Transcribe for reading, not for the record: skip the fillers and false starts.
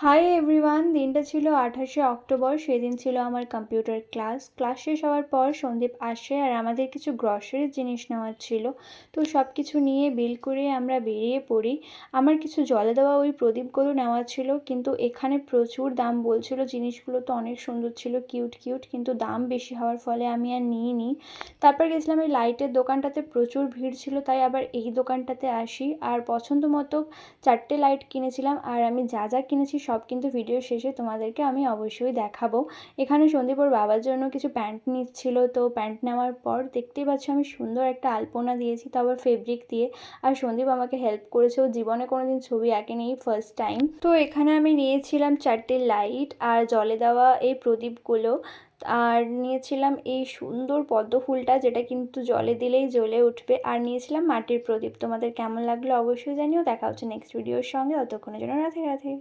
Hi everyone, দিনটা ছিল 28শে October. সেদিন ছিল আমার কম্পিউটার ক্লাস শেষ হওয়ার পর সন্দীপ আসে আর আমাদের কিছু গ্রসারির জিনিস নেওয়ার ছিল। তো সব কিছু নিয়ে বিল করে আমরা বেরিয়ে পড়ি। আমার কিছু জলে দেওয়া ওই প্রদীপগুলো নেওয়া ছিল, কিন্তু এখানে প্রচুর দাম বলছিল। জিনিসগুলো তো অনেক সুন্দর ছিল, কিউট কিউট, কিন্তু দাম বেশি হওয়ার ফলে আমি আর নিইনি। তারপর গেছিলাম এই লাইটের দোকানটাতে, প্রচুর ভিড় ছিল, তাই আবার এই দোকানটাতে আসি আর পছন্দ মতো 4টে লাইট কিনেছিলাম। আর আমি যা যা কিনেছি সব কিন্তু ভিডিও শেষে তোমাদেরকে আমি অবশ্যই দেখাবো। এখানে সন্দীপ ওর বাবার জন্য কিছু প্যান্ট নিচ্ছিল, তো প্যান্ট নেওয়ার পর দেখতেই পাচ্ছ আমি সুন্দর একটা আলপনা দিয়েছি, তো আবার ফেব্রিক দিয়ে। আর সন্দীপ আমাকে হেল্প করেছে, ও জীবনে কোনোদিন ছবি আঁকেনি, ফার্স্ট টাইম। তো এখানে আমি নিয়েছিলাম 4টে লাইট আর জলে দেওয়া এই প্রদীপগুলো। আর নিয়েছিলাম এই সুন্দর পদ্ম ফুলটা, যেটা কিন্তু জলে দিলেই জ্বলে উঠবে। আর নিয়েছিলাম মাটির প্রদীপ। তোমাদের কেমন লাগলো অবশ্যই জানিও। দেখা হচ্ছে নেক্সট ভিডিওর সঙ্গে, ততক্ষণের জন্য রাধে রাধে।